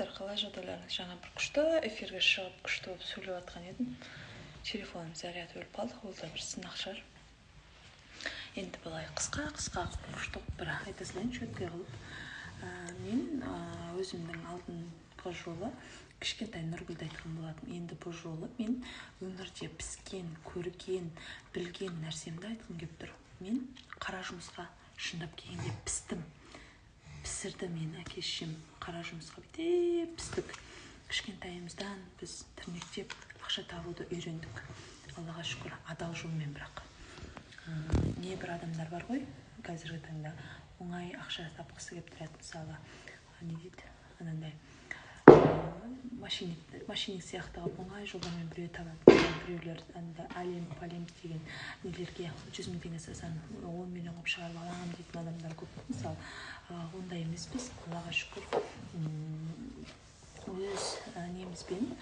достар, қалай жағдайларыңыз? Жаңа бір күшті эфирге шығып, күшті болып сөйлеп жатқан едім. Телефоным заряд өліп қалды, ол да бір сынақ шығар. Енді былай қысқа күшті бір айта салайын, шөтке қылып. Мен өзімнің алдыңғы жолы кішкентай Нұргүлді айтқан болатым. Енді бұл жолы мен өмірде піскен, көрген, білген нәрсемді айтқым келіп тұр. Мен қара жұмысқа шындап келгенде пісірді мен әке-шешем қара жұмысқа бітеп пістік. Кішкентайымыздан біз тірнектеп ақша табуды үйрендік. Аллаға шүкір, адал жолмен бірақ. Небір адамдар бар ғой, қазіргі таңда оңай ақша тапқысы келіп тұрады. Мысалы, не дейді, анандай машиник сияқты оңай жолдармен біреу табады. Біреулер әлем деген нелерге 100 000 теңге салсаң 10 миллион қылып шығарып аламын дейтін адамдар көп. Мысалы, ондай емеспіз, Аллаға шүкір. Өз немізбен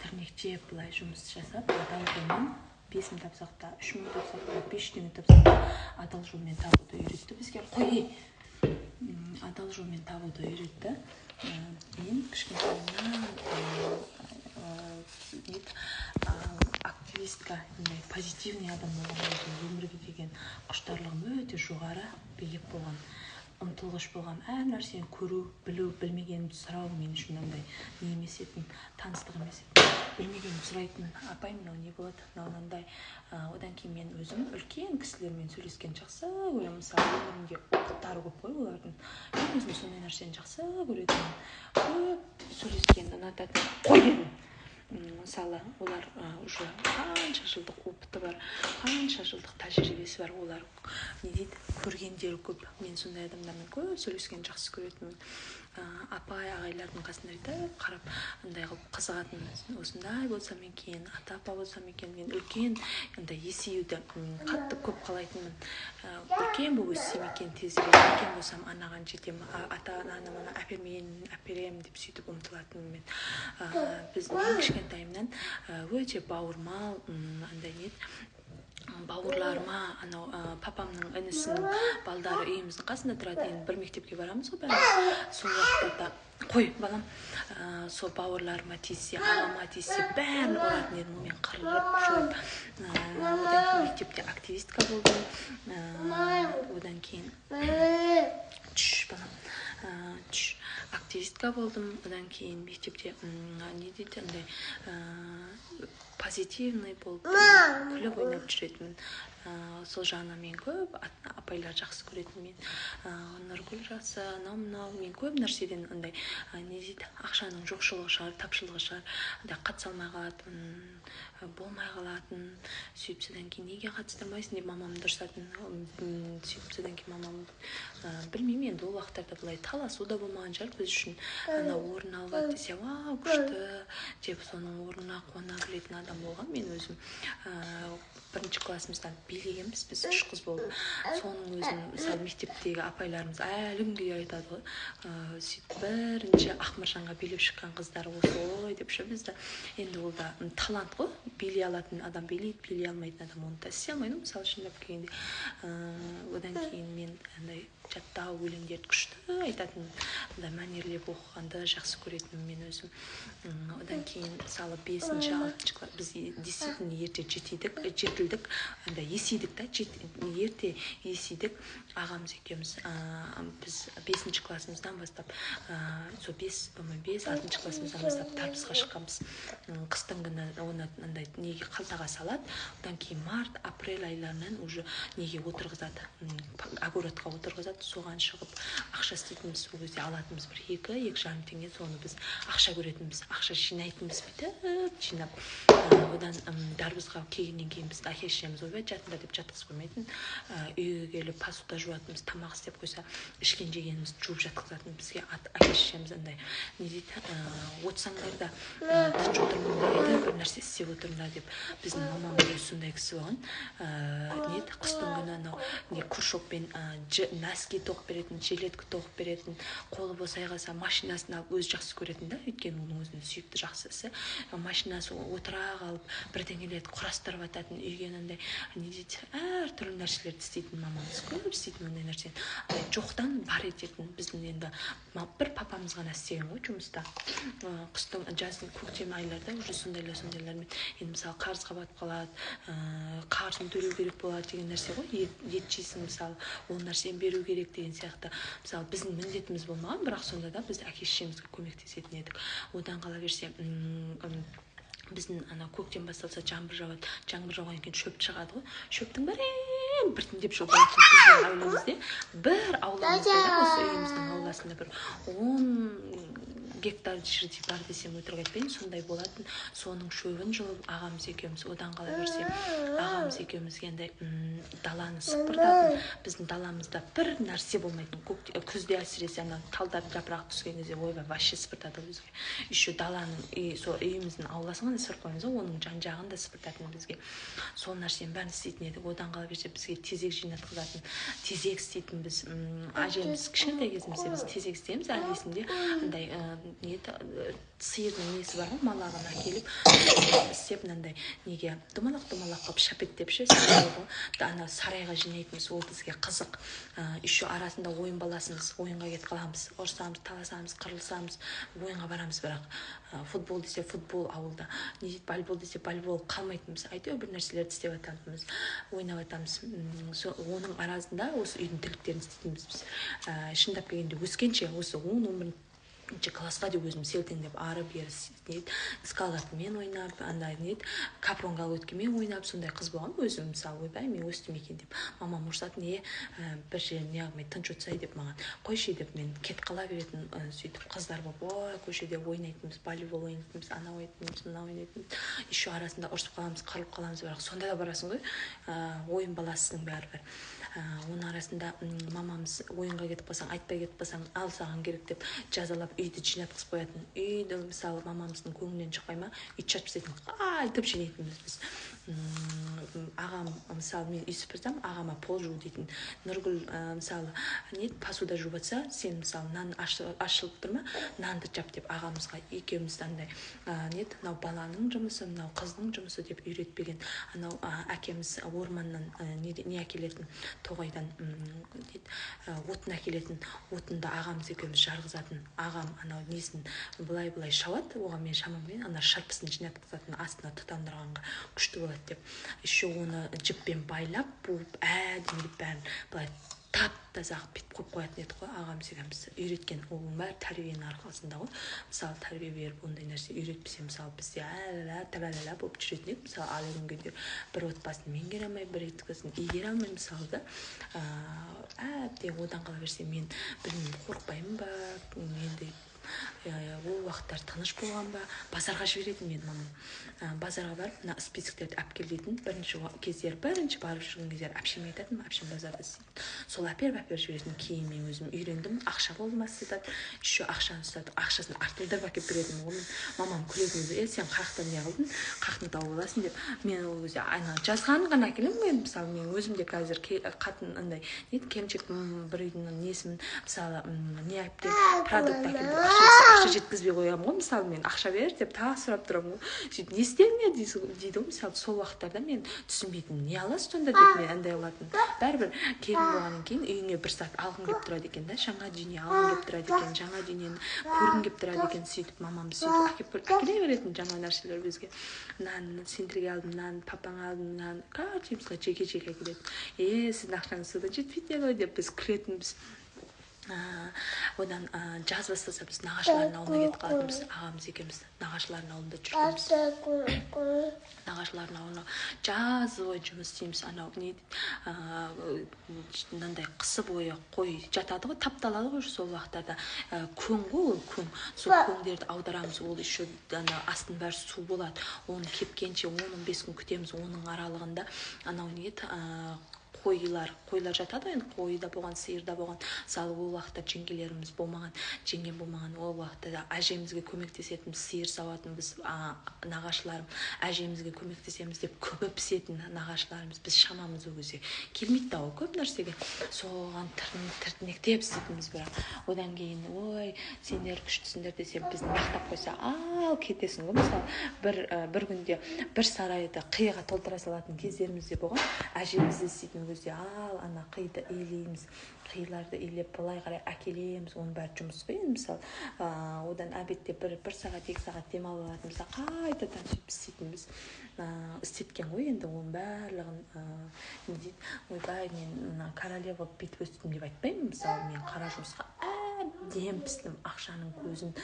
тірнектеп былай жұмыс жасап, адал жолмен 5 мың тапсақ та, 3 мың тапсақ та, 5 теңге тапсақ та, адал жолмен табуды үйретті бізге. Адал жолмен табуды үйретті. Мен кішкентайымнан активистка, позитивный адам болған, өмірге деген құштарлығым өте жоғары, биік болған, ұмтылғыш болған. Әр нәрсені көру, білу, білмегенімді сұрау мен үшін андай не емес етін, таныстық емес етін. Білмегенімді сұрайтын, апай мынау не болады, мынандай. Одан кейін мен өзім үлкен кісілермен сөйлескен жақсы көремін. Мысалы, өмірімде оқыттары көп қой олардың. Мен өзім сондай нәрсені жақсы көретінмін. Көп сөйлескен, ұнататын қой дедім. Мысалы, олар уже қанша жылдық опыты бар, қанша жылдық тәжірибесі бар, олар не дейді, көргендері көп. Мен сондай адамдармен көп сөйлескен жақсы көретінмін. Апай, ағайлардың қасында қарап, андай қылып қызығатын, осындай болсам екен, ата-апа болсам екен, мен үлкен, есеюді қатты көп қалайтынмын. Үлкен болып өссем екен тезірек, үлкен болсам анаған жетем, ата-анама әперемін деп сөйтіп ұмтылатынмын мен. Біздің кішкентайымнан өте бауырмал, андай нет. Бауырларыма, папамның інісінің балдары үйіміздің қасында тұрады. Енді бір мектепке барамыз ғой бәріміз. Сол уақытта қой балам, сол бауырларыма тисе, ағама тисе, бәрін ұратын едім, мен қырып жүріп. Одан кейін мектепте активистка болдым. Одан кейін активистка болдым. Одан кейін мектепте не дейді, позитивный болып, күліп ойнап жүретінмін. Сол жағынан мен көп апайлар жақсы көретінмін. Нұргүл жақсы, мынау мен көп нәрседен не дейді, ақшаның жоқшылығы шығар, тапшылығы шығар, қатыса алмай қалатын, болмай қалатын. Сөйтіп содан кейін неге қатыстырмайсың деп мамам дұрысатын. Сөйтіп содан кейін мамам білмеймін, енді ол уақыттарда былай таласу да болмаған шығар біз үшін. Орын алып десе, вау, күшті деп соның орнына қуана білетін адам болған. Мен өзім бірінші классымыздан билегенбіз, біз 3 қыз болып. Соның өзін, мысалы, мектептегі апайларымыз әлі күнге айтады ғой. Сөйтіп бірінші Ақмаржанға билеп шыққан қыздар осы деп ше бізді. Енді ол да талант қой. Билей алатын адам билейді, билей алмайтын адам оны да істей алмайды, мысалы, шындап келгенде. Одан кейін мен жаттау өлеңдерді күшті айтатын, мәнерлеп оқығанды жақсы көретінмін мен өзім. Одан кейін, мысалы, 5-6 класс біз действительно ерте жетілдік, есейдік та, ерте есейдік. Ағамыз екеуміз біз 5 классымыздан бастап, сол 5-6 классымыздан бастап тарбысқа шыққанбыз. Қыстың күні оны неге қалтаға салады. Одан кейін март, апрель айларынан уже неге отырғызады, огородқа отырғызады. Соған шығып ақша істейтінбіз. Ол кезде алатынбыз бір 2-2,5 теңге, соны біз ақша көретінбіз, ақша жинайтынбыз, бүйтіп жинап. Одан дарбызға келгеннен кейін біз әке-шешеміз ойбай жатында деп жатқызып қоймайтын. Үйге келіп посуда жуатынбыз, тамақ істеп қойса, ішкен жегеніміз жуып жатқызатын. Бізге әке-шешеміз андай не дейді, отсаңдар да тыныш отырмаңдар, бір нәрсе істеп отырыңдар деп. Біздің мамамыз сондай кісі болған. Қыстың күні кружокпен носки тоқып беретін, жилетка тоқып беретін, қолы босай қалса машинасын алып өзі жақсы көретін да, өйткені оның өзінің сүйікті жақсы ісі. Машинасы отыра қалып бірдеңелерді құрастырып жататын, үйге андай не дейді, әртүрлі нәрселерді істейтін мамамыз, көп істейтін ондай нәрсені. Жоқтан бар ететін. Біздің енді бір папамыз ғана істеген ғой жұмыста. Қыстың, жаздың, көктем айларда уже сондайлармен енді мысалы қарызға батып қалады, қарызын төлеу керек болады деген нәрсе ғой. Ет жейсің мысалы, ол нәрсені беру керек деген сияқты. Мысалы біздің міндетіміз болмаған, бірақ сонда да біз әке-шешемізге көмектесетін едік. Одан қала берсе біздің көктем басталса жаңбыр жауады. Жаңбыр жауғаннан кейін шөп шығады ғой. Шөптің біртіндеп жобалатын біздің ауламызда бір ауламызда да осы үйіміздің ауласында бір 10 гектар жерде бар десем өтірік айтпайын, сондай болатын. Соның шөбін жұлып ағамыз екеуміз, одан қала берсе ағамыз екеуміз енді даланы сыпыртатын. Біздің даламызда бір нәрсе болмайтын. Күзде әсіресе талдар жапырақ түскен кезде ойбай вообще сыпыртады бізге. Еще даланың үйіміздің ауласын ғана сыпырып қоймыз, оның жан-жағын да сыпыртатын бізге. Сол нәрсенің бәрін істейтін едік. Одан қала берсе бізге тезек жинатқызатын, тезек істейтін біз. Ажеміз кішкентай кезімізде біз тезек істейміз, әлі есімде андай сиырдың несі бар ғой, малағын әкеліп істеп мынандай неге домалақ қылып шапеттеп ше, сарайға жинайтынбыз. Ол бізге қызық. Еще арасында ойын баласымыз, ойынға кетіп қаламыз, ұрсамыз, таласамыз, қырылсамыз, ойынға барамыз. Бірақ футбол десе футбол ауылда, не дейді, волейбол десе волейбол қалмайтынбыз. Әйтеуір бір нәрселерді істеп жатамыз, ойнап жатамыз. Оның арасында осы үйдің тірліктерін істейтінбіз біз. Шындап келгенде өскенше осы 10-11 классқа деп өзім селтеңдеп ары-бері скалатымен ойнап, капронға өткенмен ойнап, сондай қыз болған. Өзім мысалы ойбай, мен өстім екен деп мамам ұрсатын, бір жерін неғылмай тыныш отырсай деп маған қойшы деп мен кет қала беретін. Сөйтіп қыздар болып көшеде ойнайтынбыз, волейбол ойнайтынбыз, анау ойнайтынбыз, мынау ойнайтынбыз. Еще арасында ұрсып қаламыз, қырылып қаламыз, бірақ сонда да барасың ғой, ойын баласының бәрібір. Оның арасында мамамыз ойынға кетіп қалсаң, айтпай кетіп қалсаң, ал саған керек деп жазалап үйді жинатқызып қоятын. Үйді мысалы мамамыздың көңілінен шықпай ма, үйді шашып тастайтын, айтып жинайтынбыз біз. Ағам мысалы мен үй сыпырсам, ағама пол жуу дейтін. Нұргүл мысалы посуда жуып жатса, сен мысалы нан ашылып тұр ма, нанды жап деп ағамызға екеумізді андай мынау баланың жұмысы, мынау қыздың жұмысы деп үйретпеген. Анау әкеміз орманнан не әкелетін, тоғайдан отын әкелетін, отынды ағамыз екеуміз жарғызатын. Ағам анау несін былай шауады, оған мен шамамен шарпысын жинатқызатын, астына тұтандырғанға күшті болады деп. Еще оны жіппен байлап, буып, әдемілеп бәрін былай тап-таза қылып қойып қоятын еді ғой, ағамыз екеуміз үйреткен. Оның бәрі тәрбиенің арқасында ғой. Мысалы тәрбие беріп ондай нәрсе үйретпесе, мысалы бізде тәләлә болып жүретін еді. Мысалы әлі күнге дейін бір отбасын меңгере алмай, бір еткісін игере алмай, мысалы да одан қала берсе мен білмеймін, қорықпаймын ба, енді ол уақыттар тыныш болған ба, базарға жіберетін мен мамам. Базарға барып, мына списоктерді алып кел дейтін. Бірінші барып жүрген кездері әпшеме айтатын, әпшем базарда істейтін. Сол әперіп жіберетін. Кейін мен өзім үйрендім, ақша қолыма ұстатады, еще ақшаны ұстатып, ақшасын артылдырып әкеліп беретін. Мамам күлетін, сен қаяқтан не қылдың, қаяқтан тауып аласың деп. Мен ол кезде жазғанын ғана әкелемін. Мысалы мен өзім де қазір қатын андай келіншек бір үйдің несін, мысалы не әпті продукт әкелді, ақша жеткізбей қоямын ғой, мысалы мен ақша бер деп тағы сұрап тұрамын ғой. Сөйтіп не істедің дейді ғой. Мысалы сол уақыттарда мен түсінбейтін, не аласыз сонда деп мен андай алатын. Бәрібір келін болғаннан кейін үйіңе бір сәт алғың келіп тұрады екен да, жаңа дүние алғың келіп тұрады екен, жаңа дүниені көргің келіп тұрады екен. Сөйтіп мамамыз сөйтіп әкеле беретін жаңа нәрселер бізге. Нан сендерге алдым, нан папаңа алдым, нан каждыйымызға жеке-жеке әкеледі. Сіздің ақшаңыз содан жетпейді ғой деп біз күлетінбіз. Одан жаз бастаса біз нағашылардың ауылына кетіп қалатынбыз. Ағамыз екеуміз нағашылардың ауылында жүргенбіз. Нағашылардың ауылына жаз бойы жұмыс істейміз. Анау мынандай қысы бойы қой жатады ғой, тапталады ғой сол уақыттарда. Көң ғой ол, көң. Сол көңдерді аударамыз. Ол еще астын бәрі су болады. Оны кепкенше 10-15 күн күтеміз. Оның аралығында анау қойлар жатады енді қойда болған, сиырда болған. Мысалы ол уақытта жеңгем болмаған, ол уақытта әжемізге көмектесетінбіз, сиыр сауатынбыз, нағашыларым әжемізге көмектесеміз деп көбі пісетін нағашыларымыз, біз шамамыз ол кезде келмейді да көп нәрсеге, соған тіртінектеп істейтінбіз. Бірақ одан кейін ой сендер күштісіңдер десе бізді мақтап қойса ал кетесің ғой. Мысалы бір күнде бір сарайды қиыға толтыра салатын кездеріміз де болған. Әжеміз істейтін кезде ал ана қиды илейміз, қиларды илеп былай қарай әкелеміз, оның бәрі жұмыс қой енді. Мысалы одан обедте бір сағат 2 сағат демалып алатынбыз, қайтадан сөйтіп істейтінбіз. Істеткен ғой енді оның барлығын. Не дейді, ойбай мен королева болып бүйтіп өстім деп айтпаймын. Мысалы мен қара жұмысқа әбден пістім, ақшаның көзін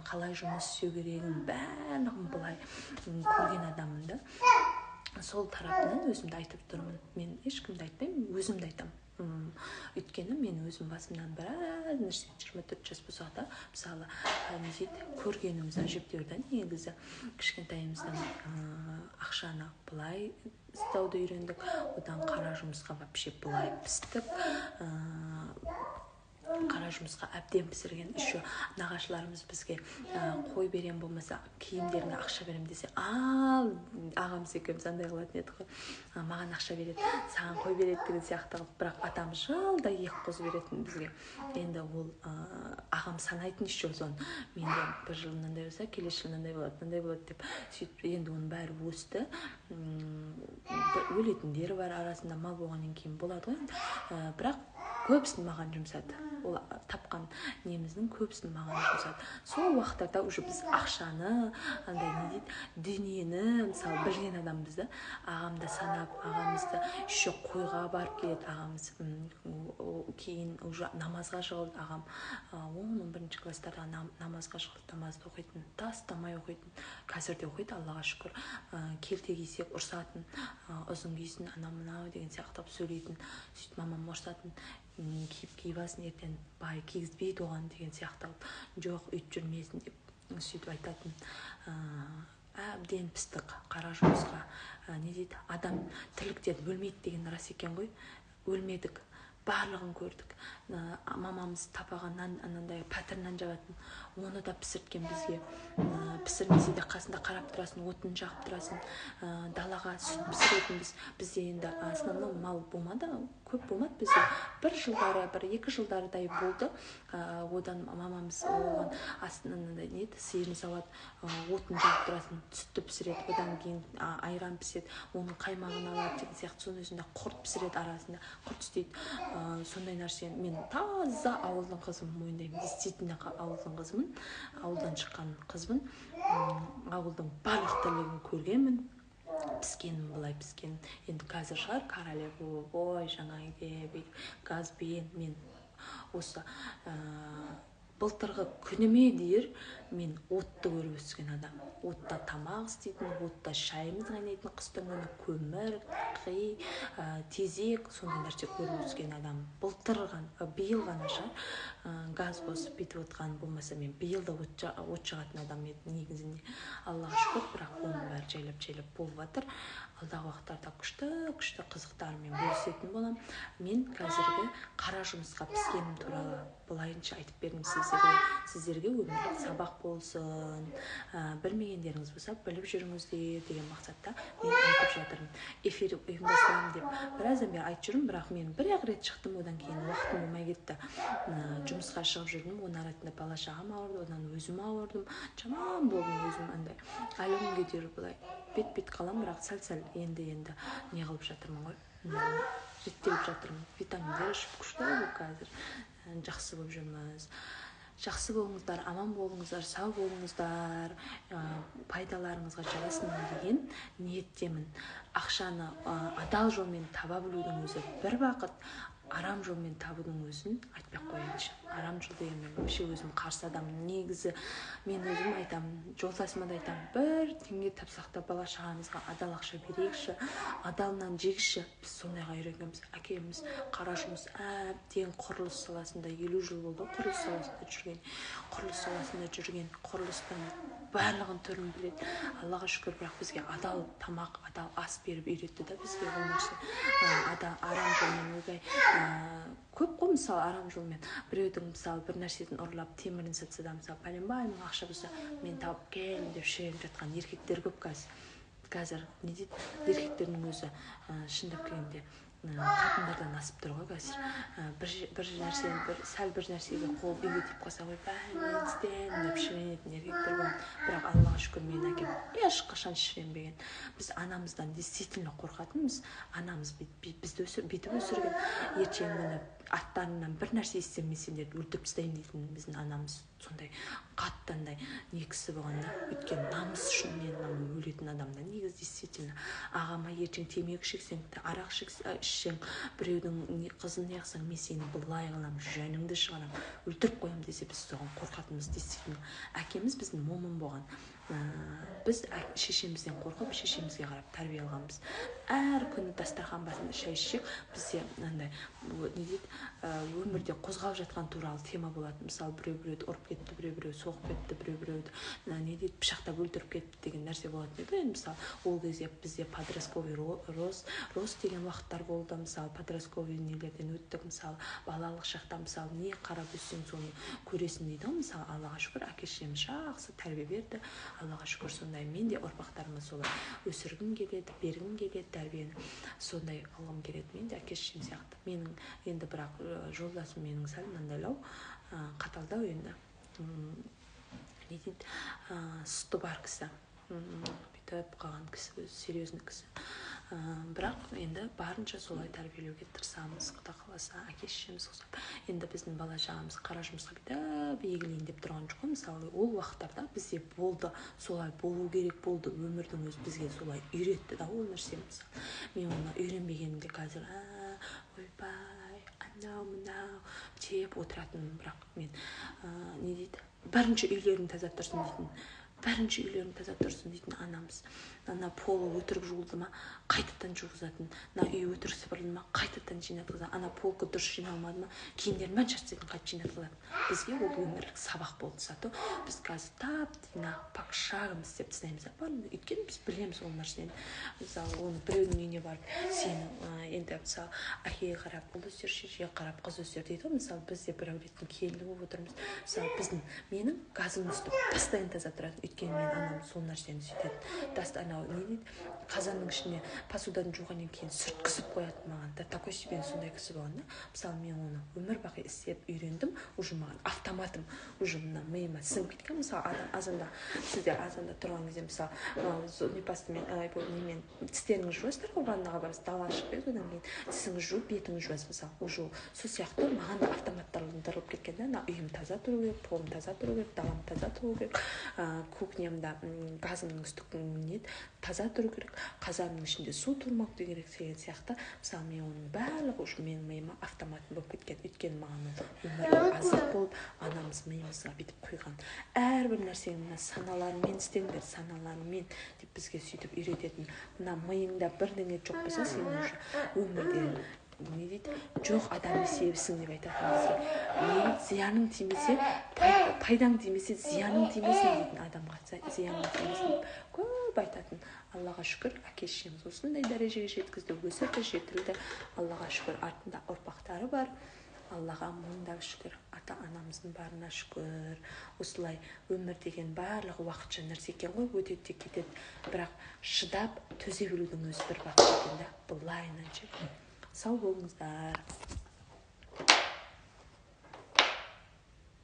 қалай жұмыс істеу керегін барлығын былай көрген адаммын да. Сол тарапынан өзімді айтып тұрмын. Мен ешкімді айтпаймын, өзімді айтамын. Өйткені мен өзім басымнан біраз нәрсе 24 жас болса да, мысалы не дейді, көргеніміз әжептәуір негізі кішкентайымыздан ақшаны былай ұстауды үйрендік, одан қара жұмысқа вообще былай пістік. Қара жұмысқа әбден пісірген. Еще нағашыларымыз бізге қой берем болмаса киімдеріне ақша берем десе, ал ағамыз екеуміз андай қылатын еді ғой, маған ақша береді, саған қой береді деген сияқты. Бірақ атамыз жылда 2 қоз беретін бізге. Енді ол ағам санайтын еще соны. Менде бір жыл мынандай болса, келесі жыл мынандай болады деп. Сөйтіп енді оның бәрі өсті. Өлетіндері бар арасында, мал болғаннан кейін болады ғой. Бірақ көбісін маған жұмсады. Ол тапқан неміздің көбісін маған жұмсады. Сол уақыттарда уже біз ақшаны, андай не дейді, дүниені, мысалы білген адамбызды, ағамды санап, ағамызды еще қойға барып келеді ағамыз. Кейін уже намазға жығылды ағам. 11-ші класстарда намазға жығылды, намазды оқитын, тастамай оқитын. Қазір де оқиды, Аллаға шүкір. Келте кисек ұрсатын, ұзын кисін, анау-мынау деген сияқты сөйлейтін. Сөйтіп мамам ұрсатын, киіп алсын, ертең бай кигізбейді оған деген сияқты. Жоқ, өйтіп жүрмесін деп сөйтіп айтатын. Әбден пістік қара жұмысқа. Не дейді, адам тірліктен өлмейді деген рас екен ғой. Өлмедік, барлығын көрдік. Мамамыз тапаған анандай пәтір нан жабатын, оны да пісірткен бізге. Пісірмесе де қасында қарап тұрасың, отын жағып тұрасың. Далаға сүт пісіретінбіз. Бізде енді основном мал болмады, көп болмады бізде. 1-2 жылдардай болды. Одан мамамыз оған астынан сиырын сауады, отын жағып тұрасың, сүтті пісіреді, одан кейін айран пісіреді, оның қаймағын алады деген сияқты. Соның өзінде құрт пісіреді, арасында құрт істейді. Сондай нәрсе. Мен таза ауылдың қызымын, мойындаймын. Действительно ауылдың қызымын, ауылдан шыққан қызбын. Ауылдың барлық тірлігін көргенмін. Піскенмін, былай піскен. Енді қазір шығар королева, ой жаңа үйде газбен. Мен осы былтырғы күніме дейін мен отты көріп өскен адам. Отта тамақ істейтін, отта шайымыз қайнайтын, қыстың күні көмір, қи, тезек, сондай нәрсе көріп өскен адам. Былтырған, биыл ғана шығар газ қосып бүйтіп отқан болмаса, мен биыл да от жағатын адам еді негізінде. Аллаға шүкір, бірақ оның бәрі жайлап болып жатыр. Алдағы уақыттарда күшті қызықтарымен бөлісетін болам. Мен қазіргі қара жұмысқа піскенім туралы былайынша айтып бердім сіздерге өмірлік сабақ болсын. Білмегендеріңіз болса біліп жүріңіздер деген мақсатта мен айтып жатырмын. Эфир ұйымдастырамын деп біраздан бері айтып жүрмін, бірақ мен 1-ақ рет шықтым, одан кейін уақытым болмай кетті. Жұмысқа шығып жүрдім, оның арасында бала-шағам ауырды, одан өзім ауырдым, жаман болдым өзім андай. Әлі күнге дейін былай бет қалам, бірақ сәл енді не қылып жатырмын ғой, реттеліп жатырмын. Витаминдер ішіп күшті болып қазір жақсы болып жүрміз. Жақсы болыңыздар, аман болыңыздар, сау болыңыздар, пайдаларыңызға жарасын деген ниеттемін. Ақшаны адал жолмен таба білудің өзі бір бақыт, арам жолмен табудың өзін айтпай қояйыншы. Арам жол дегенмен вообще өзім қарсы адаммын. Негізі мен өзім айтамын, жолдасыма да айтамын, 1 теңге тапсақ та бала-шағамызға адал ақша берейікші, адалынан жегіші. Біз сондайға үйренгенбіз. Әкеміз қара жұмыс әбден құрылыс саласында 50 жыл болды құрылыс саласында жүрген. Құрылыстың барлығын түрін біледі. Аллаға шүкір, бірақ бізге адал тамақ, адал ас беріп үйретті да бізге ол нәрсе. Арам жолмен ойбай көп қой, мысалы арам жолмен біреудің мысалы бір нәрсетін ұрлап темірін сатса да, мысалы пәленбай мың ақша болса мен тауып келін деп шіреніп жатқан еркектер көп қазір не дейді, еркектердің өзі шындап келгенде қатындардан асып тұр ғой қазір. Сәл бір нәрсеге қол үйретіп қалса ғой, мен істеймін деп шіренетін еркектер болады. Бірақ Аллаға шүкір, менің әкем ешқашан шіренбеген. Біз анамыздан действительно қорқатынбыз. Анамыз бізді бүйтіп өсірген. Ертең күні аттарынан бір нәрсе естісем, мен сендерді өлтіріп тастаймын дейтін біздің анамыз. Сондай қаттандай не кісі болғанда, өйткені намыс үшін мен өлетін адамда негізі действительно ағама ертең темекі шексең, арақ ішсең, біреудің қызын не қылсаң, мен сені былай қыламын, жаныңды шығарамын, өлтіріп қоямын десе, біз соған қорқатынбыз действительно. Әкеміз біздің момын болған. Біз шешемізден қорқып, шешемізге қарап тәрбие алғанбыз. Әр күні дастархан басында шай ішсек, бізде мынандай не дейді, өмірде қозғалып жатқан туралы тема болады. Мысалы, біреуді ұрып кетті, біреу соғып кетті, біреуді не дейді, пышақтап өлтіріп кетті деген нәрсе болады еді. Мысалы, ол кезде бізде подростковый рост деген уақыттар болды. Мысалы, подростковый нелерден өттік. Мысалы, балалық шақта, мысалы, не қарап өссең, соны көресің дейді. Мысалы, Аллаға шүкір, әке-шешеміз жақсы тәрбие берді. Аллаға шүкір, сондай мен де ұрпақтарыма солай өсіргім келеді, бергім келеді, тәрбиені сондай алғым келеді. Мен де әке-шешем сияқты. Менің енді бірақ жолдасым менің сәл мынандайлау, қаталдау енді. Не дейді, сұты бар кісі. Бүйтіп қалған кісі, серьезный кісі. Бірақ енді барынша солай тәрбиелеуге тырысамыз, Құда қаласа, әке-шешеміз ұқсап. Енді біздің бала шағамыз қара жұмысқа бүйтіп егілейін деп тұрған жоқ. Мысалы, ол уақыттарда бізде болды, солай болу керек болды. Өмірдің өзі бізге солай үйретті да ол нәрсе. Мысалы, мен оны үйренбегенімде қазір ойбай, анау-мынау деп отыратын. Бірақ мен не дейді, бірінші үйлерін таза тұрсын дейтін анамыз. Ана полы өтірік жуылды ма, қайтадан жуғызатын. Ана үй өтірік сыпырылды ма, қайтадан жинатқызатын. Ана полка дұрыс жиналмады ма, киімдерін мән шартсетін қайтып жинатқызатын. Бізге ол өмірлік сабақ болды сату. Біз қазір тап-тина пак шагым істеп тастаймыз. Өйткені біз білеміз ол нәрсені. Мысалы, оны біреудің үйіне барып, сені енді мысалы әкеге қарап, ұл өсер, шешеге қарап, қыз өсер дейді. Мысалы, біз де бір әулеттің келіні болып отырмыз. Мысалы, менің газым өстіп постоянно таза тұрады. Өйткені мен анам сол нәрсені сөйтеді. Не дейді, қазанның ішіне посудадан жуғаннан кейін сүрткізіп қояды маған. Такой себе сондай кісі болған. Мысалы, мен оны өмір бақи істеп үйрендім. Уже маған автоматым, уже мына миыма сіңіп кеткен. Мысалы, сіздер азанда тұрған кезде, мысалы, немен тістеріңіз жуасыздар ғой, ваннаға барасыз, далаға шығып кетеді, одан кейін тісіңіз жуып, бетіңіз жуасыз. Мысалы, уже сол сияқты маған да автоматтарландырылып кеткен. Үйім таза тұру керек, полым таза тұру керек, далам таза тұру керек, кухнямда газымның үсті таза тұру керек, қазанның ішінде су тұрмау керек деген сияқты. Мысалы, мен оның барлығы уже менің миыма автоматын болып кеткен. Өйткені маған өмірлік азық болып, анамыз миымызға бүйтіп құйған. Әрбір нәрсені саналарымен істеңдер, саналарымен деп бізге сөйтіп үйрететін. Мына миыңда бірдеңе жоқ болса, сен уже өмірде не дейді, жоқ адам есебісің деп айтатын бізге. Зияның тимесе, пайдаң тимесе, зияның тимесін дейтін адамға, зияның тимесін деп көп айтатын. Аллаға шүкір, әке-шешеміз осындай дәрежеге жеткізді, өсірді, жетілді. Аллаға шүкір, артында ұрпақтары бар. Аллаға мыңдап шүкір, ата-анамыздың барына шүкір. Осылай өмір деген барлығы уақытша нәрсе екен ғой, өтеді де кетеді. Бірақ шыдап төзе білудің өзі бір бақыт екен да, былайынан ше. Сау болыңыздар.